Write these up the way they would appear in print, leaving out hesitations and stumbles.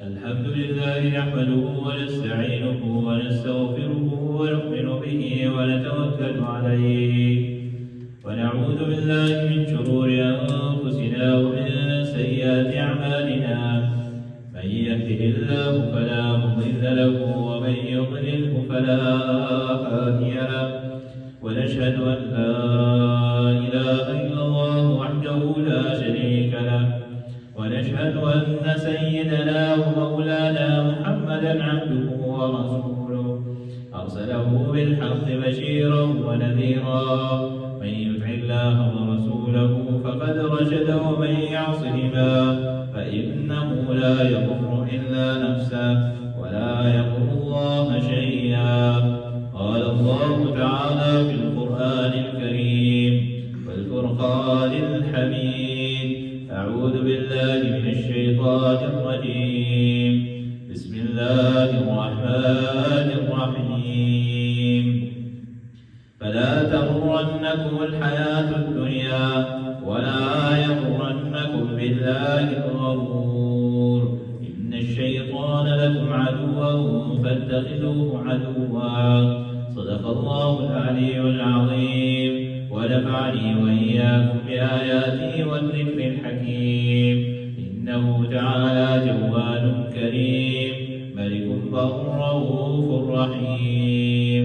الحمد لله نحمده ونستعينه ونستغفره ونؤمن به ونتوكل عليه ونعوذ بالله من شرور أنفسنا ومن سيئات أعمالنا من يهده الله فلا مضل له ومن يضلله فلا هادي له ونشهد أن لا إله إلا الله وحده لا شريك له ونشهد أن سيدنا ومولانا محمدا عبده ورسوله أرسله بالحق بشيرا ونذيرا من يطع الله ورسوله فقد رشد ومن يعصهما فإنه لا يضر إلا نفسه ولا يضر الله شيئا. قال الله تعالى في القرآن الكريم والفرقان الحميد: أعوذ بالله من الشيطان الرجيم. بسم الله الرحمن الرحيم. فلا تغرنكم الحياة الدنيا ولا يغرنكم بالله الغرور. إن الشيطان لكم عدوا فاتخذوه عدوا. صدق الله العلي العظيم ونفعني وإياكم بآياته والذكر الحكيم. إنه تعالى جواد كريم ملك بر رؤوف رحيم.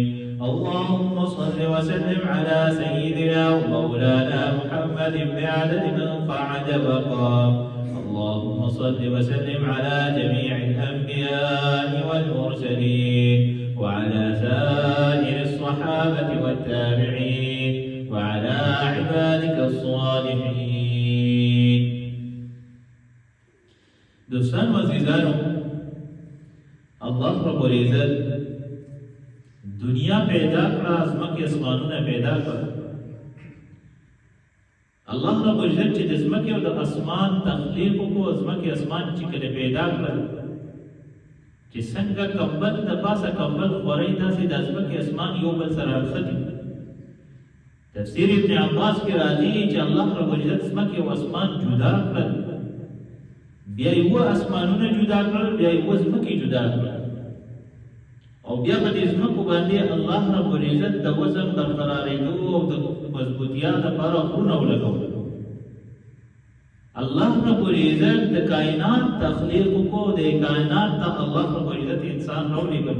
اللهم صل وسلم على سيدنا ومولانا محمد بعدد من قعد وقام. اللهم صل وسلم على جميع الأنبياء والمرسلين وعلى سائر الصحابة والتابعين وعلى عبادك الصالحين. دوستان و عزیزانو، الله رب العزت دنیا پیدا کړه، ځمکې اسمانونه پیدا کړه. الله رب العزت چې د ځمکې او د اسمان تخلیق وکړو، ځمکې اسمان چې کله پیدا کړل، چې څنګه کمبل د پاسه کمبل خوري، داسې د ځمکې اسمان یو بل سره اړخدي. تفسیر ابن عباس کې راځي چې الله رب العزت ځمکې او اسمان جدا کړل، بیا یو اسمانونه جدا کړل، بیا یو ځمکې جدا کړل، او بیا په دې ځمکو باندې الله رب العزت د وزن برقرارېدو او د مضبوطیا لپاره غرونه ولګول. الله رب العزت د کائنات تخلیق کو، د کائنات ته الله رب العزت انسان راولېږل،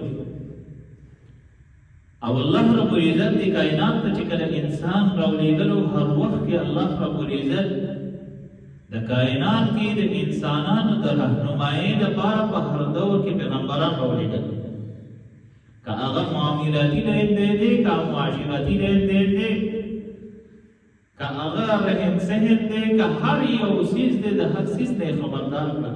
او الله رب العزت د کائنات ته چې کله انسان راولېږلو، هر وخت کې الله رب العزت د کائنات کې د انسانانو د رهنمایۍ لپاره په هر دور کې پیغمبران راولېږل. که هغه معاملاتي لین دین دی، که معاشرتي لین دین دی، که هغه رحم سهن دی، که هر یو څیز دی، د هر څیز نه خبردار کړه،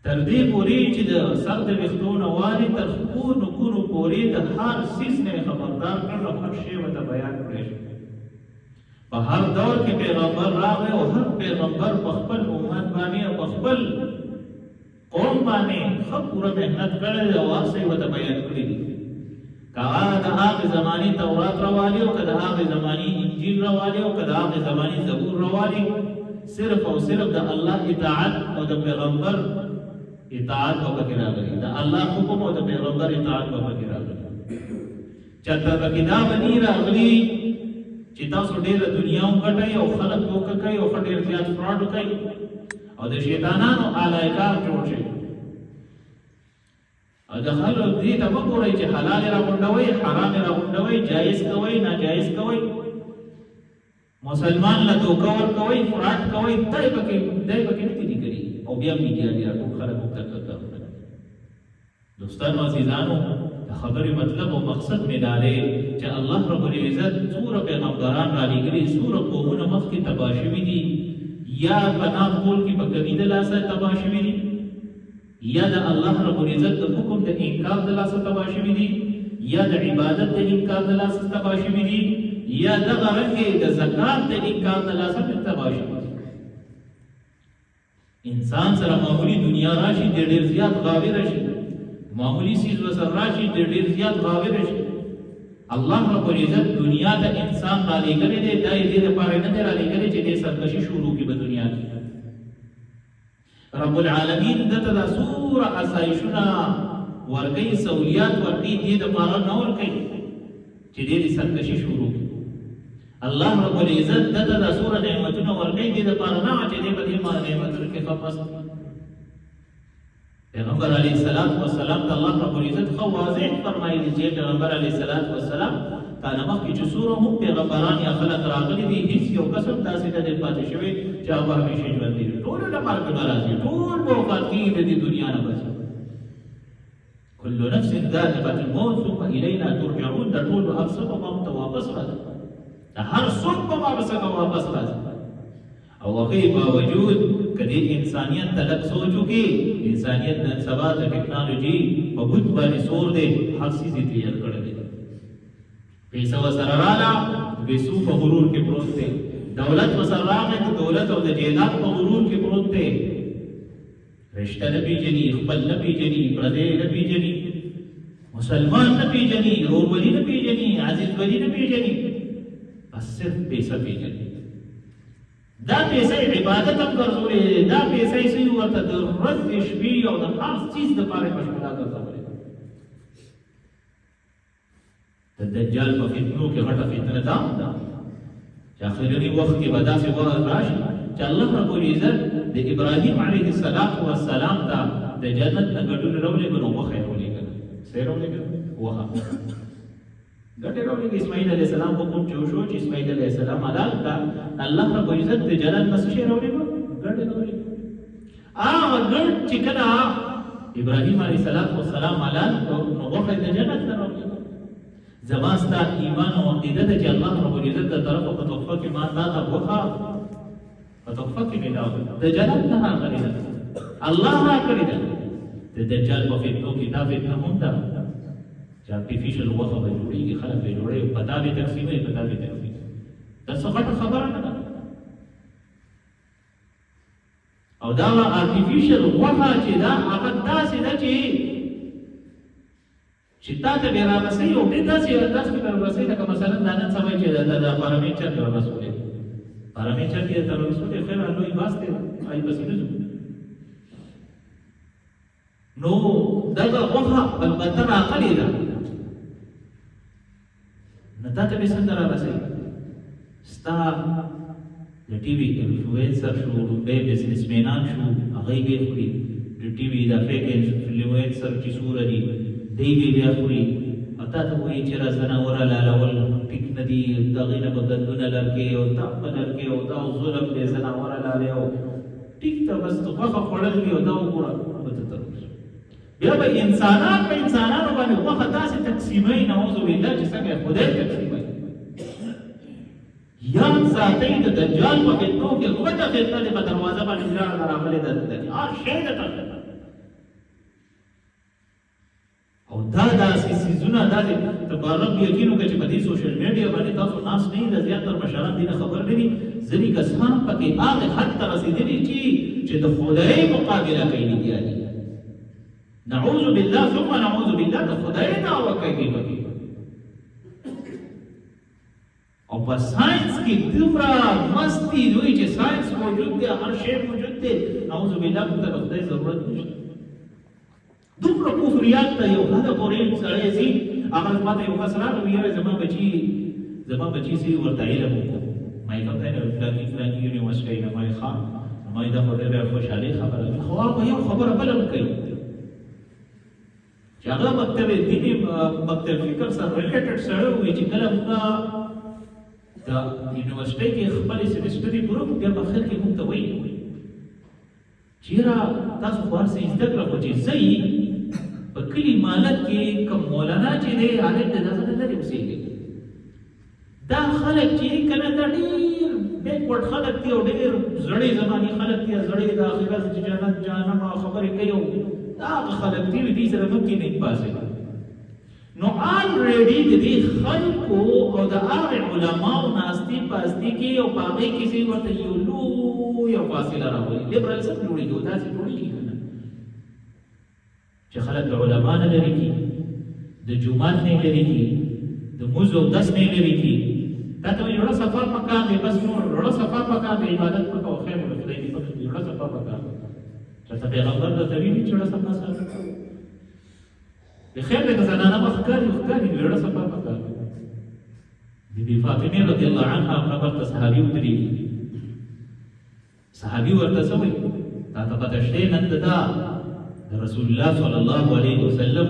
تر دې پورې چې د سر د ویښتو نه والي تر خپو نوکونو پورې د هر څیز نه خبردار کړه، او هر شی ورته بیان کړی. په هر دور کې پیغمبر راغی، او هر پیغمبر په خپل امت باندې او په خپل قوم باندې ښه پوره محنت کړی دی، او هر څه یې ورته بیان کړي دي. که هغه د هغې زمانې تورات راوالي، او که د هغې زمانې انجیل راوالي، او که د هغې زمانې زبور راوالي، صرف او صرف د الله اطاعت او د پیغمبر اطاعت به پکې راغلي، د الله حکم او د پیغمبر اطاعت به پکې راغلي. چېرته پکې دا به نه راغلي چې تاسو ډېره دنیا وګټئ او خلک دوکه کوي او ښه ډېر زیات فراډ وکړئ او د شیطانانو آلایکار جوړ شي. او د خلکو دې ته مه ګورئ چې حلال یې راغونډوئ، حرام یې راغونډوئ، جایز کوئ، ناجایز کوئ، مسلمان له دوکه ورکوئ، فراډ کوئ، دی پکې نه دي کړي، او بیا میډیا بیا ټول خلک ورته کوي. دوستانو عزیزانو، د خبرې مطلب او مقصد مې دا دی چې الله رب العزت څومره پیغمبران رالیږلي، څومره قومونه مخکې تباه شوي دي، یا پناه کول کې په کمي د لاسه تباه شوي دي، یا د الله رب العزت د حکم د انکار د لاسه تباه شوي دي، یا د عبادت د انکار د لاسه تباه شوي دي، یا دغه رنګې د زکات د انکار د لاسه تباه شوي دي. انسان سره معمولی دنیا راشي، ډېر زیات غاوي راشي، معمولی چیز وسره راشي، ډېر زیات غاوي راشي. الله رب العزت دنیا ته انسان را لېږلی دی، دا یې دې لپاره نه دی را لېږلی چې دې سرکشي شروع کړي په دنیا کې. رب العالمین دته دا سوره اسایشونه ورکی سہولیات ورکی دې د پاره نه ورکی چې دې سرکشي شروع الله رب العزت دته دا سوره نعمتونه ورکی دې د پاره نه چې دې په دې نعمتونو کې خپس پیغمبر علیه الصلاۃ والسلام ته الله رب العزت خو واضح فرمایلی چې پیغمبر علیه الصلاۃ والسلام کله مخکې چې سوره هم پیغمبران یا خلق راغلي دي هیڅ یو قسم تاسو ته د پاتې شوی چې هغه همیشه ژوند دي ټول له مرګ نه راځي ټول په وفات کې د دنیا نه بچي كل نفس ذائقة الموت ثم إلينا ترجعون دا ټول هر څه به موږ ته واپس راځي دا هر څوک به واپس راځي او هغې باوجود که دې انسانیت ته لږ سوچ وکړي انسانیت نن سبا د ټکنالوژي په بوت باندې سور دی هر څیز یې تیار کړی دی پیسه ورسره راغله پیسو په غرور کې پروت دی دولت ورسره راغی د دولت او د جایداد په غرور کې پروت دی رشتہ نه پیژني خپل نه پیژني پردی نه پیژني مسلمان نه پیژني ورورولي نه پیژني عزیز ولی نه پیژني بس صرف پیسه پیژني دا پیسه عبادت هم ګرځولې دا پیسه یې سوي ورته د ورځې شپې او د هر څیز دپاره مشغوله ګرځولې د دجال په فتنو کې غټه فتنه دا ده چې اخرني وخت کې به داسې وخت راشي چې الله رب العزت د ابراهیم علیه السلام ته د جنت نه ګټونه راولېږه نو وښه یې راولېږه څه یې راولېږه وښه ګټې راولېږه اسماعیل علیه السلام حکم چې وشو چې اسماعیل علیه السلام حلال کړه الله رب العزت د جنت نه څه شی راولېږه ګټې راولېږه هغه ګټ چې کله ابراهیم علیه السلام حلال کړه نو وښه د جنت نه راولېږه زما ستا ایمان او عقیده ده چې الله رب العزت د طرفه په تحفه کې ما تا ته وښه په تحفه کې ملاو د جنت نه راغلی ده الله راکړې ده د دجال په فتنو کې دا فتنه هم ده چې ارټیفیشل وښه به جوړېږي خلک به جوړوي په دا به تقسیموي په دا به تقسیموي دا څه غټه خبره نه ده او دا ارټیفیشل وښه چې دا هغه داسې ده چې تا ته به رارسوي او ډېر داسې به رارسوي لکه مثلا دا نن سبا چې د پارامېچر به رارسولې پارامېچر کې ته رارسولې خیر لوی باس دی آی پسې نه ځو نو دغه وښه البته راغلې ده نو تا ته به څنګه رارسوي ستا د ټي وي انفلوئنسر شو لومبی بزنسمینان شو هغوی به یې خوري د ټي وي دا فیک انفلوئنسر چې څومره دي دی به بیا خوري او تا ته وایي چې را ځناوره لالول ټیک نه دي د هغې نه به ګندونه لرګې او دا به لرګې او دا ظلم دی ځناوره لالې او ټیک ته بس غوښه خوړل وي او دا وګوره به ته تر بیا به انسانان په انسانانو باندې غوښه داسې تقسیموي نعوذ بالله چې څنګه خدای تقسیموي یاد ساتئ د دجال په فتنو کې غټه فتنه د په دروازه باندې راغلې ده هر شی ده او دا داسې څیزونه داسې تبارک یقین وکړه چې په دې سوشل میډیا باندې تاسو ناس نه یې د زیاتر مشران دې نه خبر نه دي ځینې کسان پکې هغه حد ته رسېدلي چې د خدای مقابله کوي لګیا دي نعوذ بالله ثم نعوذ بالله د خدای دعوه کوي پکې او په ساينس کې دومره مستی دوی چې ساينس موجود دی هر شی موجود دی نعوذ بالله موږ ته خدای ضرورت نشته دومره کفریات ته یو هغه پورې سړی سي هغه ماته یو کس راغی ویره زما بچي سي ورته علم وکړو ما یې کوم ځای نه فلاني یونیورسټۍ نه ما یې ښه ما یې دا خو ډېره خوشحالي خبره ده خو هغه یو خبره بله هم کوي چې هغه مکتب دیني مکتب فکر سره ریلیټډ سره وي چې کله موږ د یونیورسټۍ کې خپلې سیمسټرې پوره کړو بیا په اخر کې موږ ته وایي چیرې تاسو خو هر څه زده کړه خو چې ځئ په کلي مالت کې کوم مولانا چې دی هلک د دغه نه لرې اوسېږي دا خلک چې که نه دا ډېر بیکورډ خلک دي او ډېر زړې زمانې خلک دي زړې د آخرت چې جنت جهنم خبرې کوي او دا هغه خلک دي دوی سره ممکن نه باسي نو آلریډي د دې خلکو او د هغې علماو ناستې پاستې کې او په هغې کې چې ورته یو لویه فاصله راولي لیبرالزم جوړېږي او داسې جوړېږي که نه چې خلک د علما نه لرې کړي د جومات نه لرې کړي د مونځ او دس نه لرې کړي دا ته وایي زړه صفا پکار دی بس نور زړه صفا پکار دی عبادت پکار خیر خدای دې پکې زړه صفا پکار چې پیغمبر د تویل چې ډېر صفه سره بخیر د زنانه مخکاري ډېر صفه پکار بی فاطمه رضی الله عنها خبر ته صحابي ودري صحابي ورته سوي تا ته پته شته نن دا رسول الله صلی الله علیه وسلم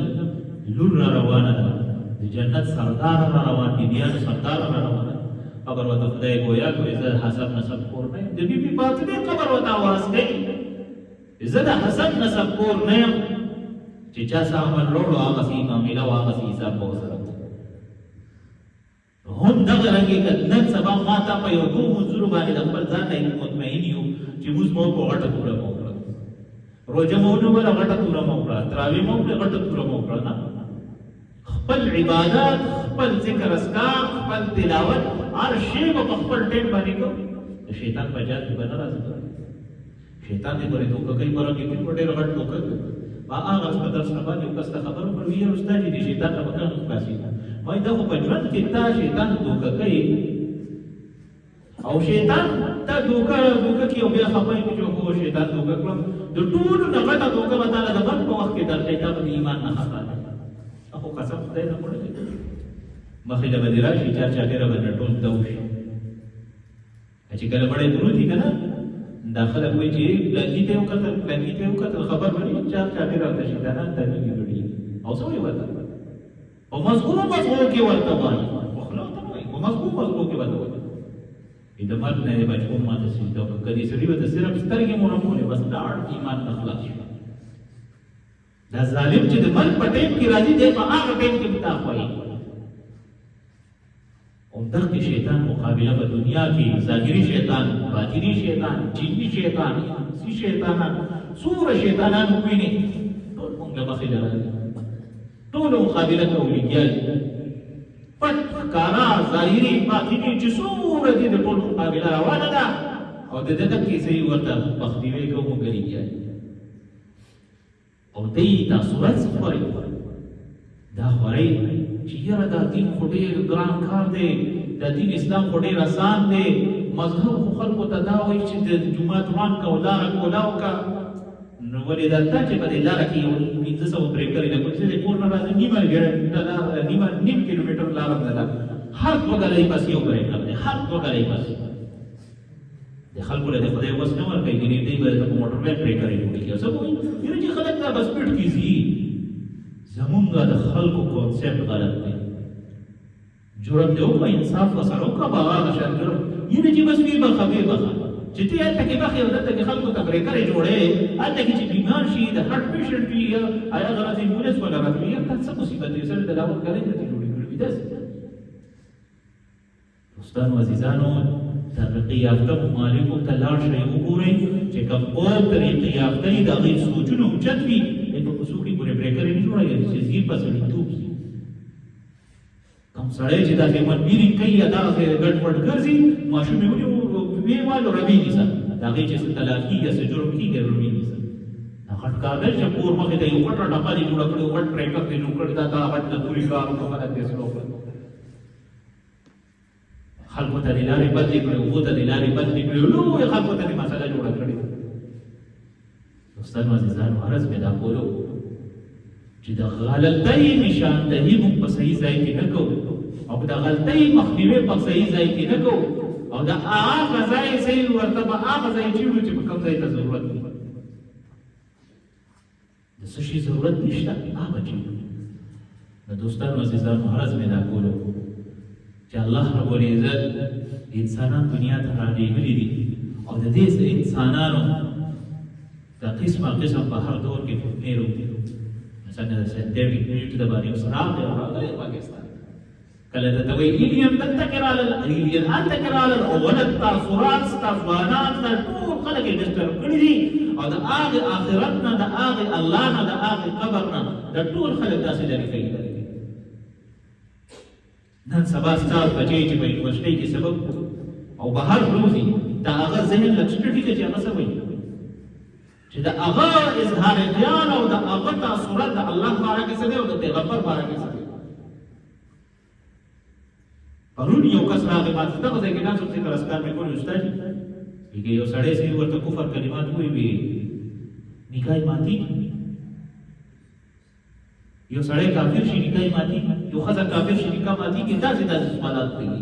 لور روانه ده د جنت سردار روان دي بیا سردار روانه خبر وته خدای گویا کوي زه حسب نسب کور نه د بی فاطمه خبر وته आवाज کوي زه د حسب نسب کور نه يم چې چا سامان وروړو هغه سي معاملې هغه سي حساب وسره هم دغه رنګه نن سبا ما ته په یو دوه منظور باندې د خپل ځان نه مطمئن یو چې موږ مو په غټه پوره وکړو روزه مو نو ولا غټه پوره وکړه تراوی مو په غټه پوره وکړه نه خپل عبادت خپل ذکر اسکار خپل تلاوت هر شی په خپل ټیم باندې کو شیطان په جات باندې راځي شیطان دې پرې دوکه کوي پرګې په ډېر غټ دوکه هغه څه درس نه باندې کس ته خبرو پر ویل استاد دې شیطان ته وکړ خلاصي وای دا په ژوند کې تا شیطان دوکه کوي او شیطان ته دوکه کې او بیا خپای کې جو هو شیطان دوکه کړم د ټول نه غټه دوکه وتاله د بل په وخت کې درته ته په ایمان نه خطا اخو قسم خدای نه پړل مخې له بدی راشي چا ډېر باندې ټول دوش چې کله مړې درودي کنه داخله کوئی چې لګي ته وکړه خبر وري چا ډېر راځي شیطانان ته نه ویلي او څه وي وته او مزغو کې ورته وایي خلاص ته وایي او مزغو کې ورته وایي د مرګ نه بچو ماته سي دا کدي سړي وته صرف سترګې مونږه بس دا ایمان اخلاص دا ظالم چې د مرګ په ټیم کې راځي دی په هغه ټیم کې کتاب وایي او دغه شیطان مقابله په دنیا کې ظاهري شیطان باطني شیطان جني شیطان سي شیطانان سور شیطانان ویني ټول موږ مخې راځي ټول مقابله کوي پټ کارا ظاهري باطني چې سور دي د ټول مقابله روانه ده او د دې کې صحیح ورته بختیوي کوم غریږي او دې تاسو راځي دا خوري چې یاره دا دین خو ډېر ګران کار دی د دین اسلام خو ډېر آسان دی مذهب خو خلکو ته دا وایي چې د جومات روان که او لاره کولاو که نو ولې درته چې په دې لاره کې یو 500 برېکرې ده کوم چې د کور نه راځي نیم کیلومتر لاره ده هر دوه ګلۍ پس یو برېکر دی هر دوه ګلۍ پس د خلکو له خدای وس نه ورکوي ګینې دی به په موټر وې برېکرې جوړې کړي څه وایي یره چې خلک دا بس پټ کیږي زمونږه د خلکو کونسپټ غلط دی جرم دی او انصاف وسره وکړه به هغه شان جرم یعنې چې بس وي بخه چې ته هلته کې بخې او دلته کې خلکو ته برېکرې جوړې هلته کې چې بیمار شي د هارټ پیشنټ وي یا هغه راځي ایمبولانس ولا راځي یا څه مصیبت دی سره د لاول کړی نه جوړې کړې داسې دوستانو عزیزانو ترقي یافته ممالکو ته لاړ شئ وګورئ چې کوم قوم ترقي یافته دي د هغوی سوچونه اوچت وي په کوڅو کې ګورې برېکرې نه جوړوي چې زیر په سړیتوب شي کوم سړی چې داسې منبیري کوي یا دغسې ګډ وډ ګرځي ماشوم یې ونیو ویې والو رمې نیسه د هغې چې څه طلاق کېږي یا څه جرم کېږي رمې نیسه دا غټ کار دی چې کور مخې ته یو غټه ډبه دې جوړه کړې غټ ټریکټر دې جوړ کړی دا غټ د پورې کار وکړه خلک دې سلو کړل خلکو ته دې لارې بدلې کړې اوبو ته دې لارې بدلې کړې لویې خلکو ته دې مسله جوړه کړې دوستانو عزیزانو عرض مې دا کولو چې د غلطۍ نشاندهي موږ په صحیح ځای کې نه کوو او د غلطۍ مخنیوی په صحیح ځای کې نه کوو او د هغه ځای صحیح ورته په هغه ځای چېړو چې په کوم ځای ته ضرورت وي د څه شي ضرورت نشته هغه چېړو د دوستانو عزیزانو عرض مې دا کولو چې الله رب العزت انسانان دنیا ته رالیږلي دي او د دې انسانانو دا قسمه په هر دور کې فتنې روکړي مثلا د ساینټیفیک نیوټ د باندې یو سراغ دی راغلی پاکستان کله درته وایي ایلین دلته کې راغلل ایلین هلته کې راغلل او غلط تاثرات ستا ځوانان دا ټول خلک یې ډسټرب کړي دي او د هغې آخرت نه د هغې الله نه د هغې قبر نه دا ټول خلک داسې لرې کوي نن سبا ستا بچی چې په یونیورسټۍ کې سبق او بهر روزي د هغه ذهن لږ سټډي کوي چې هغه څه وایي چې د هغه اظهار خیال او د هغه تاثرات د الله باره کې څه دی او د پیغمبر باره کې څه دی پرون یو کس راغی ما ته دغه ځای کې ناست و ذکر اذکار مې کول استاد یې یو سړی چې ورته کفر کلمات وایي نکاح ماتي یو سړی کافر شي نکاح ماتي یو ښځه کافر شي نکاح ماتي کې داسې سوالات کوي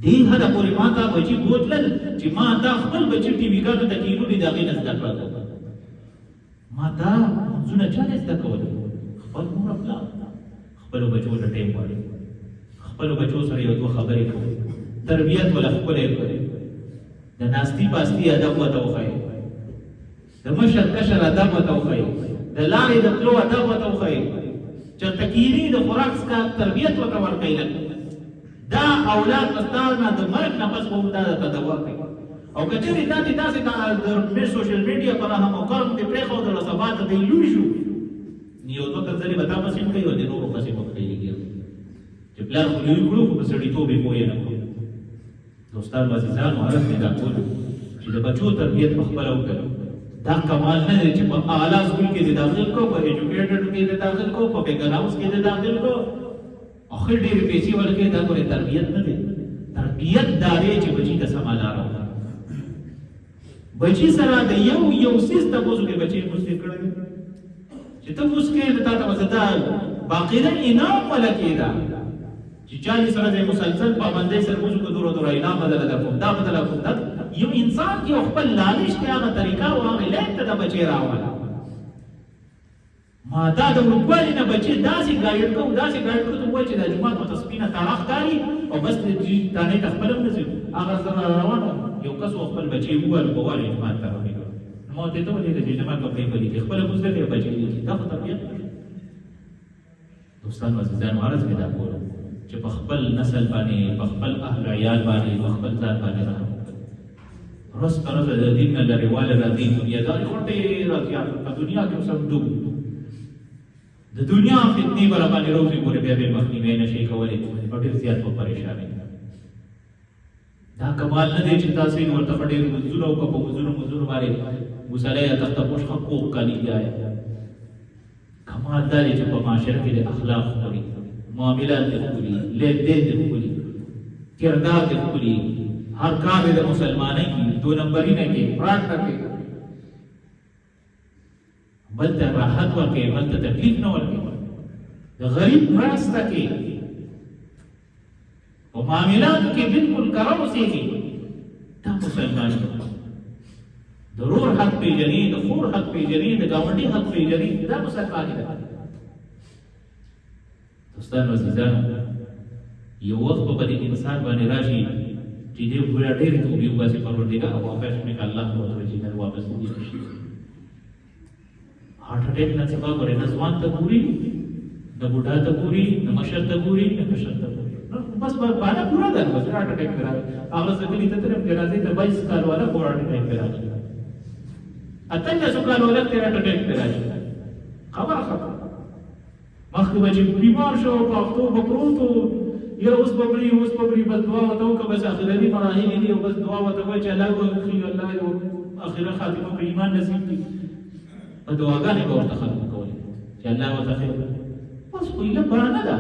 دې هدا پورې ما ته بچي بوتلل چې ما دا خپل بچي ټي وي ګانو ته کېنو دي د هغې نه زده کړه ما دا منځونه چا نه زده کول خپل مور پلار خپلو بچو ته ټیم غواړي خپلو بچو سره یو دوه خبرې کوي تربیت ولا ښکلی کړي د ناستي پاستي ادب ورته وښایي د مشر کشر ادب ورته وښایي د لارې د تلو ادب ورته وښایي چېرته کېني د خوراک څښاک تربیت ورته ورکوي دا اولاد استاد نه د مرګ نه پس به دا درته دوا کوي او که چېرې دا دې داسې د سوشل میډیا پر هم او کرم دې پرېښودله سبا ته دی لوی شو یو دوه کلزلې به تا پسې هم کوي او د نورو پسې به کوي چې پلار خو لوی کړو خو په سړیتوب یې پوه نه کړو دوستانو عزیزانو عرض مې دا کولو چې د بچو تربیت په خپله وکړو دا کمال نه دی چې په اعلی سکول کې دې داخل کو په ایجوکیټډ کې دې داخل کو په بیګر هاوس کې دې داخل کو اخر ډېرې پیسې ورکړې دا پورې تربیت نه دی تربیت دا دی چې بچي ته سمه لاره وکړه بچي سره د یو څیز تپوس کې بچي مستی کړی چې ته اوس کې د تا ته وسدا باقاعده انعام ولا کېده چې چالي سره د مسلسل پابندۍ سره موږ کو دورو دورو انعام بدل کوم دا بدل کوم دا یو انسان کې خپل لالش کې هغه طریقه او هغه لټ ته د بچي راوړل ما دا د ورکوالي نه بچي داسې ګایډ کوو داسې ګایډ کوو ته وایي چې د جومات په تسبینه تاراخ کاري او بس دانې ته خپل هم نه ځي هغه سره روانو یو کس خپل بچي وویل په والي جومات ته راغلی ما ته ته ولې چې جماعت کپړې پلي کې خپل مزده کې بچي دا خو طبیعت دوستانو عزیزانو عرض مې دا کولو چې په خپل نسل باندې په خپل اهل عیال باندې په خپل ځان باندې رحم ورځ تر ورځې د دین نه لرېوالی راځي دنیاداري خو ډېره زیاته په دنیا کې اوس هم ډوب د دنیا فتنې به راباندې روزي پورې بیا بې مخنیوی نه شي کولی او ډېر زیات په پریشانۍ دا کمال نه دی چې تاسو یې ورته ډېر مزدونه وکړه په مزدونو باندې مسله یا تختپوش حقوق کا لیا ہے کمال دا دی چې په معاشره کې د اخلاق خوري معاملات دې خوري لین دین دې خوري کردار دې خوري هر کار دې مسلمانۍ کې دو نمبري نه کې فراډ نه کې بل ته راحت ورکړي بل ته تکلیف نه ورکړي د غریب مرسته کې په معاملاتو کې بالکل کرم اوسېږي دا مسلمان ضرور حق پیژني د خور حق پیژني د ګاونډي حق پیژني دا مسلمان دی دوستانو عزیزانو یو وخت په دې انسان باندې راشي چې دې ګویا ډېرې توبې وباسي پروردګار او واپس مې الله متوجه نه واپس دي شي هارت اٹیک نه سبا ګورې نه ځوان ته ګوري د بوډا ته ګوري د مشر ته ګوري د کشر ته ګوري بس باندې پورا ده بس هارت اٹیک راځي هغه څنګه ته طرف راځي د 22 کال والا هارت اٹیک راځي اتنه سکان ولکت هارت اٹیک راځي خبره مخکې به چې بیمار شو په هفتو به پروت و یا اوس به مړي بس دعا ورته وکړه بس اخرني مراحل دي او بس دعا ورته وایي چې الله وکړي الله یو اخره خاتمه په ایمان نصیب کړي په دعاګانې به ورته خلک کولې چې الله ورته خیر بس خو ایله بڼه نه ده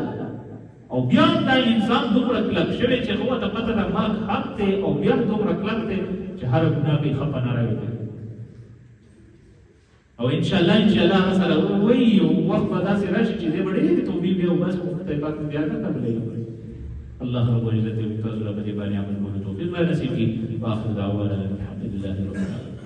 او بیا دا انسان دومره کلک شوی چې خو ته پته ده مرګ حق دی او بیا دومره کلک دی چې هر ګناه به خفه نه راوځي او ان شاء الله هغه سره وایي یو وخت به داسې راشي چې دی به ډېرې توبې بیا او بس خدای پاک بیا نه قبلوي الله رب العزت تاسو له دې باندې عمل کولو توفیق نصیب کړي واخر دعوانا الحمد لله رب العالمین